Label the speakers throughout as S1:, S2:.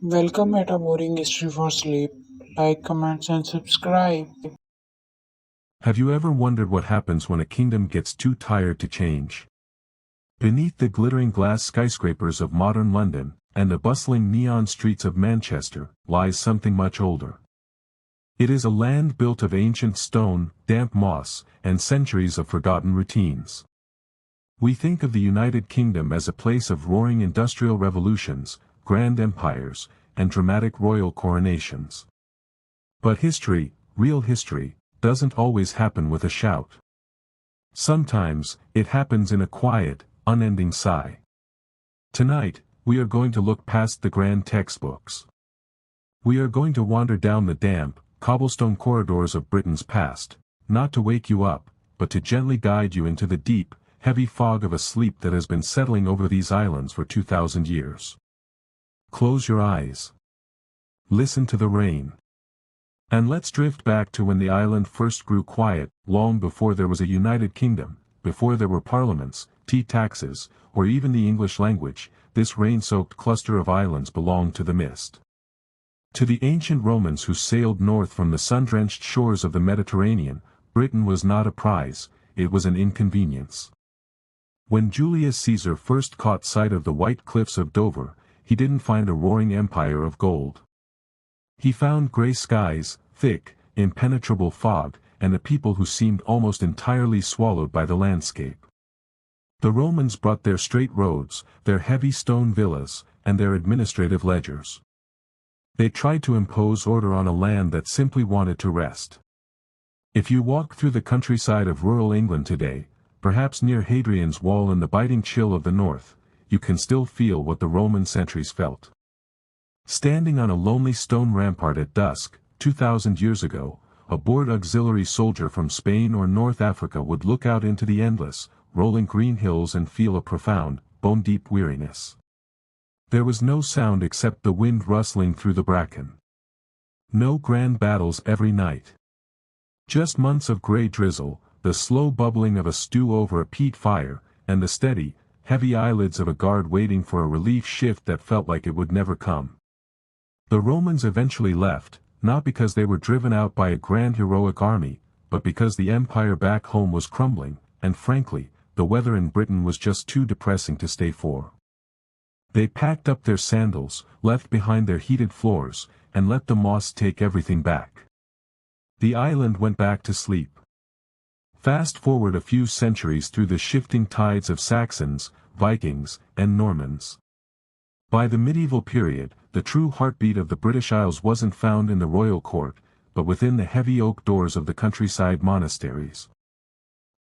S1: Welcome at a boring history for sleep. Like, comments, and subscribe.
S2: Have you ever wondered what happens when a kingdom gets too tired to change? Beneath the glittering glass skyscrapers of modern London, and the bustling neon streets of Manchester, lies something much older. It is a land built of ancient stone, damp moss, and centuries of forgotten routines. We think of the United Kingdom as a place of roaring industrial revolutions, grand empires, and dramatic royal coronations. But history, real history, doesn't always happen with a shout. Sometimes, it happens in a quiet, unending sigh. Tonight, we are going to look past the grand textbooks. We are going to wander down the damp, cobblestone corridors of Britain's past, not to wake you up, but to gently guide you into the deep, heavy fog of a sleep that has been settling over these islands for 2,000 years. Close your eyes. Listen to the rain. And let's drift back to when the island first grew quiet, long before there was a United Kingdom, before there were parliaments, tea taxes, or even the English language. This rain-soaked cluster of islands belonged to the mist. To the ancient Romans who sailed north from the sun-drenched shores of the Mediterranean, Britain was not a prize, it was an inconvenience. When Julius Caesar first caught sight of the white cliffs of Dover, he didn't find a roaring empire of gold. He found grey skies, thick, impenetrable fog, and a people who seemed almost entirely swallowed by the landscape. The Romans brought their straight roads, their heavy stone villas, and their administrative ledgers. They tried to impose order on a land that simply wanted to rest. If you walk through the countryside of rural England today, perhaps near Hadrian's Wall in the biting chill of the north, you can still feel what the Roman sentries felt. Standing on a lonely stone rampart at dusk, 2,000 years ago, a bored auxiliary soldier from Spain or North Africa would look out into the endless, rolling green hills and feel a profound, bone-deep weariness. There was no sound except the wind rustling through the bracken. No grand battles every night. Just months of grey drizzle, the slow bubbling of a stew over a peat fire, and the steady, heavy eyelids of a guard waiting for a relief shift that felt like it would never come. The Romans eventually left, not because they were driven out by a grand heroic army, but because the empire back home was crumbling, and frankly, the weather in Britain was just too depressing to stay for. They packed up their sandals, left behind their heated floors, and let the moss take everything back. The island went back to sleep. Fast forward a few centuries through the shifting tides of Saxons, Vikings, and Normans. By the medieval period, the true heartbeat of the British Isles wasn't found in the royal court, but within the heavy oak doors of the countryside monasteries.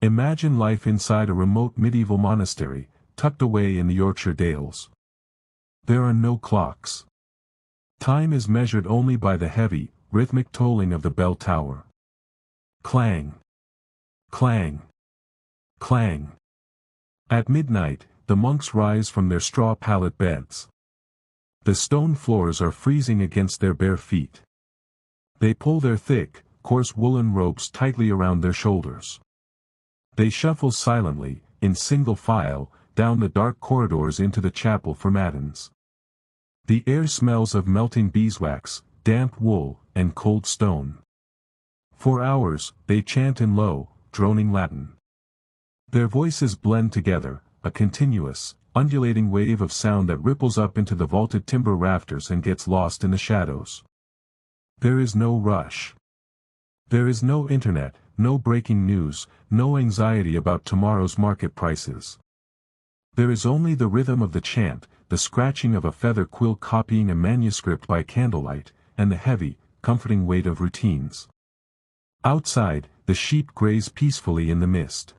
S2: Imagine life inside a remote medieval monastery, tucked away in the Yorkshire Dales. There are no clocks. Time is measured only by the heavy, rhythmic tolling of the bell tower. Clang. Clang. Clang. At midnight, the monks rise from their straw pallet beds. The stone floors are freezing against their bare feet. They pull their thick, coarse woolen robes tightly around their shoulders. They shuffle silently, in single file, down the dark corridors into the chapel for matins. The air smells of melting beeswax, damp wool, and cold stone. For hours, they chant in low, droning Latin. Their voices blend together, a continuous, undulating wave of sound that ripples up into the vaulted timber rafters and gets lost in the shadows. There is no rush. There is no internet, no breaking news, no anxiety about tomorrow's market prices. There is only the rhythm of the chant, the scratching of a feather quill copying a manuscript by candlelight, and the heavy, comforting weight of routines. Outside, the sheep graze peacefully in the mist.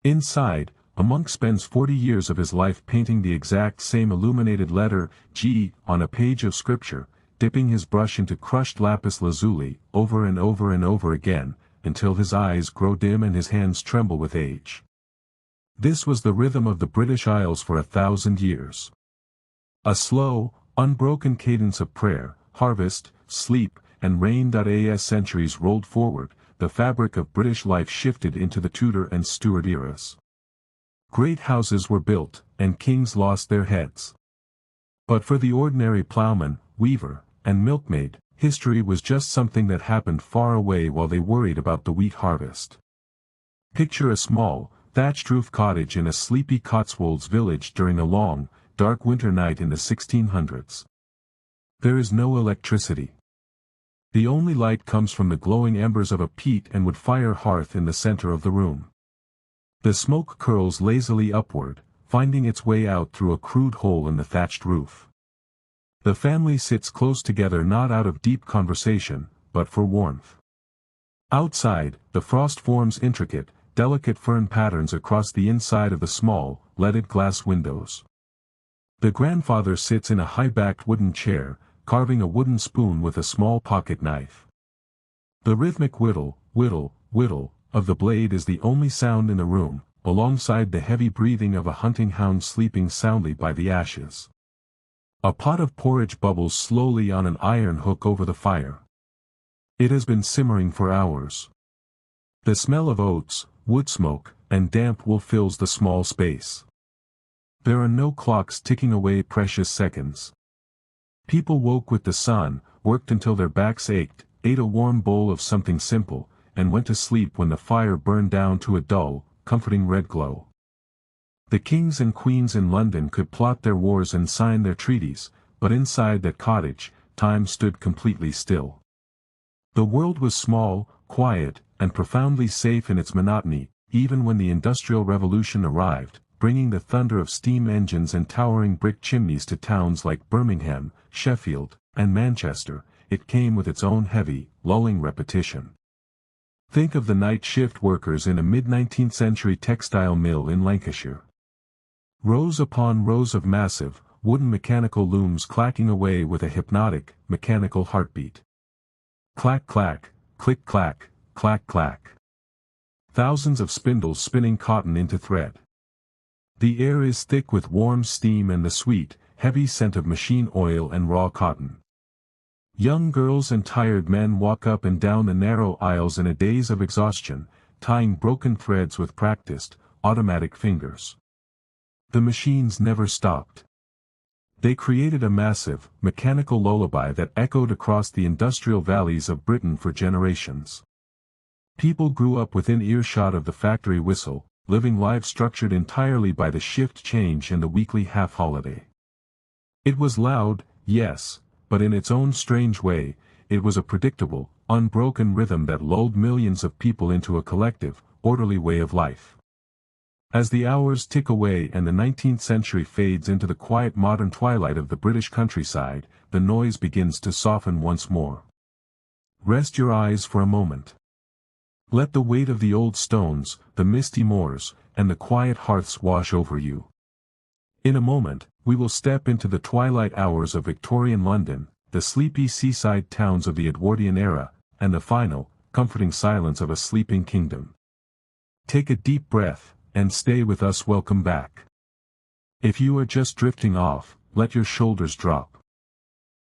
S2: Inside, a monk spends 40 years of his life painting the exact same illuminated letter, G, on a page of scripture, dipping his brush into crushed lapis lazuli, over and over and over again, until his eyes grow dim and his hands tremble with age. This was the rhythm of the British Isles for 1,000 years. A slow, unbroken cadence of prayer, harvest, sleep, and rain. As centuries rolled forward, the fabric of British life shifted into the Tudor and Stuart eras. Great houses were built, and kings lost their heads. But for the ordinary plowman, weaver, and milkmaid, history was just something that happened far away while they worried about the wheat harvest. Picture a small, thatched-roof cottage in a sleepy Cotswolds village during a long, dark winter night in the 1600s. There is no electricity. The only light comes from the glowing embers of a peat and wood fire hearth in the center of the room. The smoke curls lazily upward, finding its way out through a crude hole in the thatched roof. The family sits close together not out of deep conversation, but for warmth. Outside, the frost forms intricate, delicate fern patterns across the inside of the small, leaded glass windows. The grandfather sits in a high-backed wooden chair, carving a wooden spoon with a small pocket knife. The rhythmic whittle, whittle, whittle, of the blade is the only sound in the room, alongside the heavy breathing of a hunting hound sleeping soundly by the ashes. A pot of porridge bubbles slowly on an iron hook over the fire. It has been simmering for hours. The smell of oats, wood smoke, and damp wool fills the small space. There are no clocks ticking away precious seconds. People woke with the sun, worked until their backs ached, ate a warm bowl of something simple, and went to sleep when the fire burned down to a dull, comforting red glow. The kings and queens in London could plot their wars and sign their treaties, but inside that cottage, time stood completely still. The world was small, quiet, and profoundly safe in its monotony, even when the Industrial Revolution arrived, bringing the thunder of steam engines and towering brick chimneys to towns like Birmingham, Sheffield, and Manchester. It came with its own heavy, lulling repetition. Think of the night shift workers in a mid-19th century textile mill in Lancashire. Rows upon rows of massive, wooden mechanical looms clacking away with a hypnotic, mechanical heartbeat. Clack clack, click clack, clack clack. Thousands of spindles spinning cotton into thread. The air is thick with warm steam and the sweet, heavy scent of machine oil and raw cotton. Young girls and tired men walk up and down the narrow aisles in a daze of exhaustion, tying broken threads with practiced, automatic fingers. The machines never stopped. They created a massive, mechanical lullaby that echoed across the industrial valleys of Britain for generations. People grew up within earshot of the factory whistle, living lives structured entirely by the shift change and the weekly half-holiday. It was loud, yes, but in its own strange way, it was a predictable, unbroken rhythm that lulled millions of people into a collective, orderly way of life. As the hours tick away and the 19th century fades into the quiet modern twilight of the British countryside, the noise begins to soften once more. Rest your eyes for a moment. Let the weight of the old stones, the misty moors, and the quiet hearths wash over you. In a moment, we will step into the twilight hours of Victorian London, the sleepy seaside towns of the Edwardian era, and the final, comforting silence of a sleeping kingdom. Take a deep breath, and stay with us. Welcome back. If you are just drifting off, let your shoulders drop.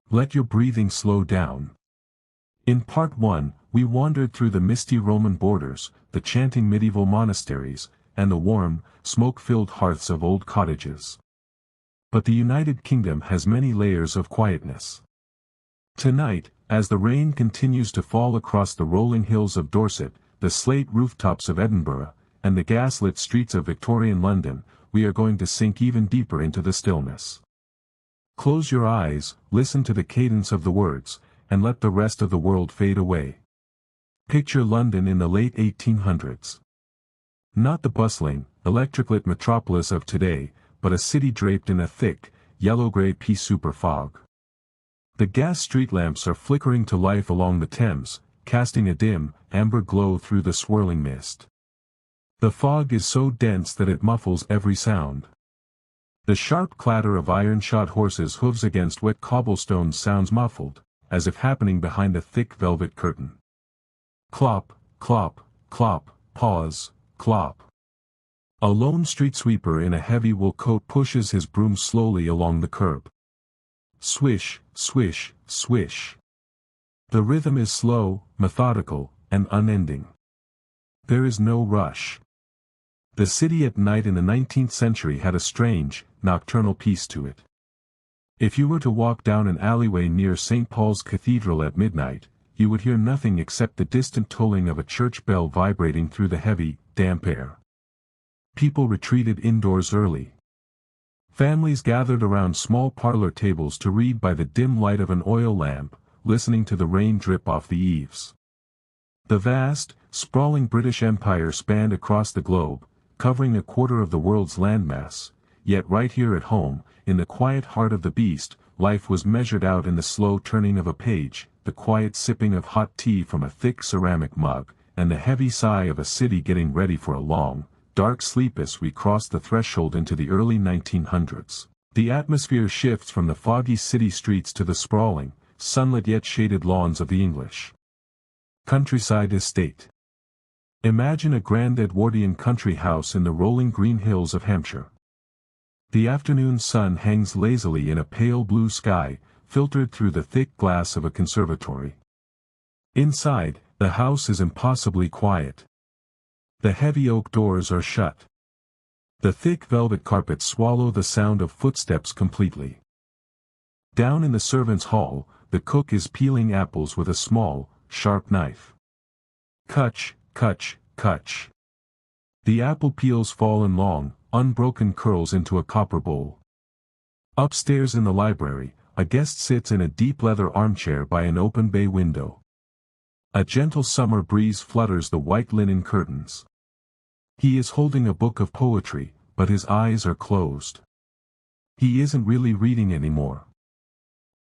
S2: Let your breathing slow down. In part 1, we wandered through the misty Roman borders, the chanting medieval monasteries, and the warm, smoke-filled hearths of old cottages. But the United Kingdom has many layers of quietness. Tonight, as the rain continues to fall across the rolling hills of Dorset, the slate rooftops of Edinburgh, and the gas-lit streets of Victorian London, we are going to sink even deeper into the stillness. Close your eyes, listen to the cadence of the words, and let the rest of the world fade away. Picture London in the late 1800s. Not the bustling, electric-lit metropolis of today, but a city draped in a thick, yellow-grey pea soup fog. The gas street lamps are flickering to life along the Thames, casting a dim, amber glow through the swirling mist. The fog is so dense that it muffles every sound. The sharp clatter of iron-shod horses' hooves against wet cobblestones sounds muffled, as if happening behind a thick velvet curtain. Clop, clop, clop, pause, clop. A lone street sweeper in a heavy wool coat pushes his broom slowly along the curb. Swish, swish, swish. The rhythm is slow, methodical, and unending. There is no rush. The city at night in the 19th century had a strange, nocturnal peace to it. If you were to walk down an alleyway near St. Paul's Cathedral at midnight, you would hear nothing except the distant tolling of a church bell vibrating through the heavy, damp air. People retreated indoors early. Families gathered around small parlor tables to read by the dim light of an oil lamp, listening to the rain drip off the eaves. The vast, sprawling British Empire spanned across the globe, covering a quarter of the world's landmass, yet right here at home, in the quiet heart of the beast, life was measured out in the slow turning of a page, the quiet sipping of hot tea from a thick ceramic mug, and the heavy sigh of a city getting ready for a long, dark sleep. As we cross the threshold into the early 1900s. The atmosphere shifts from the foggy city streets to the sprawling, sunlit yet shaded lawns of the English countryside estate. Imagine a grand Edwardian country house in the rolling green hills of Hampshire. The afternoon sun hangs lazily in a pale blue sky, filtered through the thick glass of a conservatory. Inside, the house is impossibly quiet. The heavy oak doors are shut. The thick velvet carpets swallow the sound of footsteps completely. Down in the servants' hall, the cook is peeling apples with a small, sharp knife. Cutch, cutch, cutch. The apple peels fall in long, unbroken curls into a copper bowl. Upstairs in the library, a guest sits in a deep leather armchair by an open bay window. A gentle summer breeze flutters the white linen curtains. He is holding a book of poetry, but his eyes are closed. He isn't really reading anymore.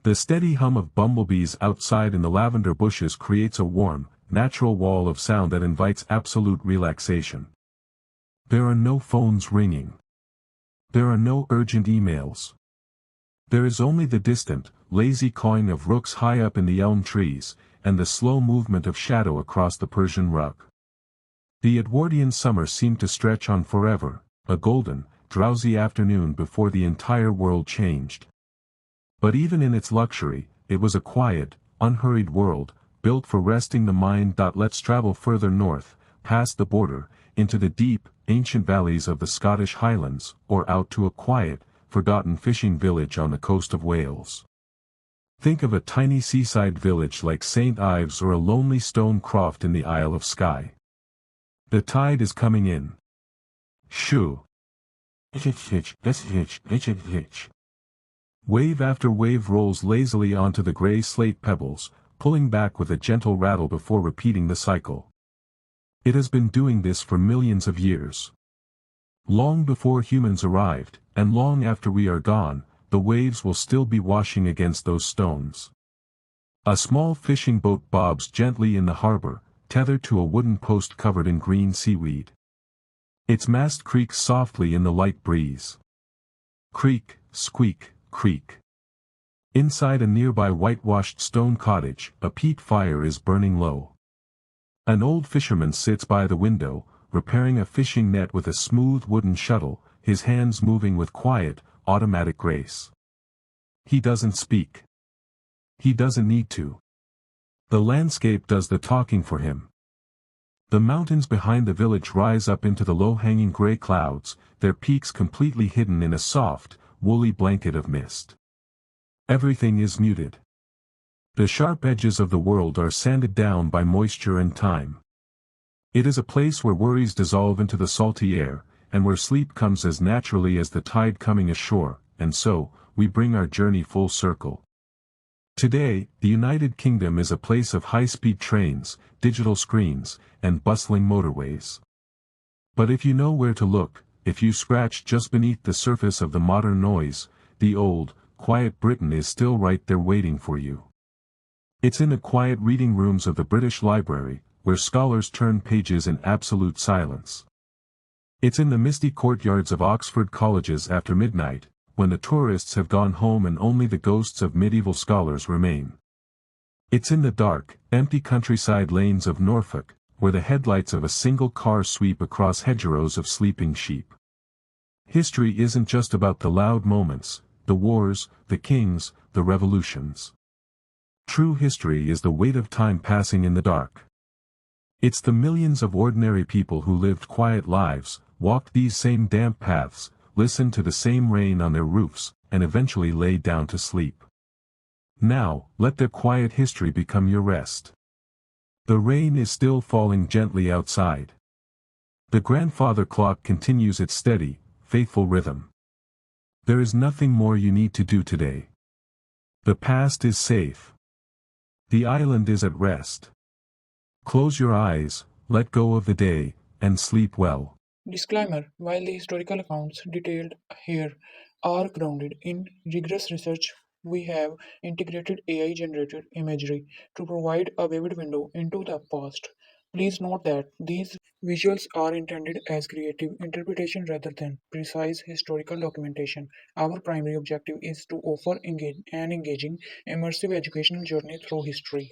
S2: The steady hum of bumblebees outside in the lavender bushes creates a warm, natural wall of sound that invites absolute relaxation. There are no phones ringing. There are no urgent emails. There is only the distant, lazy cawing of rooks high up in the elm trees, and the slow movement of shadow across the Persian rug. The Edwardian summer seemed to stretch on forever, a golden, drowsy afternoon before the entire world changed. But even in its luxury, it was a quiet, unhurried world, built for resting the mind. Let's travel further north, past the border, into the deep, ancient valleys of the Scottish Highlands, or out to a quiet, forgotten fishing village on the coast of Wales. Think of a tiny seaside village like St. Ives or a lonely stone croft in the Isle of Skye. The tide is coming in. Shoo! Wave after wave rolls lazily onto the gray slate pebbles, pulling back with a gentle rattle before repeating the cycle. It has been doing this for millions of years. Long before humans arrived, and long after we are gone, the waves will still be washing against those stones. A small fishing boat bobs gently in the harbor, tethered to a wooden post covered in green seaweed. Its mast creaks softly in the light breeze. Creak, squeak, creak. Inside a nearby whitewashed stone cottage, a peat fire is burning low. An old fisherman sits by the window, repairing a fishing net with a smooth wooden shuttle, his hands moving with quiet, automatic grace. He doesn't speak. He doesn't need to. The landscape does the talking for him. The mountains behind the village rise up into the low-hanging gray clouds, their peaks completely hidden in a soft, woolly blanket of mist. Everything is muted. The sharp edges of the world are sanded down by moisture and time. It is a place where worries dissolve into the salty air, and where sleep comes as naturally as the tide coming ashore, and so, we bring our journey full circle. Today, the United Kingdom is a place of high-speed trains, digital screens, and bustling motorways. But if you know where to look, if you scratch just beneath the surface of the modern noise, the old, quiet Britain is still right there waiting for you. It's in the quiet reading rooms of the British Library, where scholars turn pages in absolute silence. It's in the misty courtyards of Oxford colleges after midnight, when the tourists have gone home and only the ghosts of medieval scholars remain. It's in the dark, empty countryside lanes of Norfolk, where the headlights of a single car sweep across hedgerows of sleeping sheep. History isn't just about the loud moments, the wars, the kings, the revolutions. True history is the weight of time passing in the dark. It's the millions of ordinary people who lived quiet lives, walked these same damp paths, listened to the same rain on their roofs, and eventually lay down to sleep. Now, let their quiet history become your rest. The rain is still falling gently outside. The grandfather clock continues its steady, faithful rhythm. There is nothing more you need to do today. The past is safe. The island is at rest. Close your eyes, let go of the day, and sleep well.
S1: Disclaimer: while the historical accounts detailed here are grounded in rigorous research, we have integrated AI generated imagery to provide a vivid window into the past. Please note that these visuals are intended as creative interpretation rather than precise historical documentation. Our primary objective is to offer an engaging, immersive educational journey through history.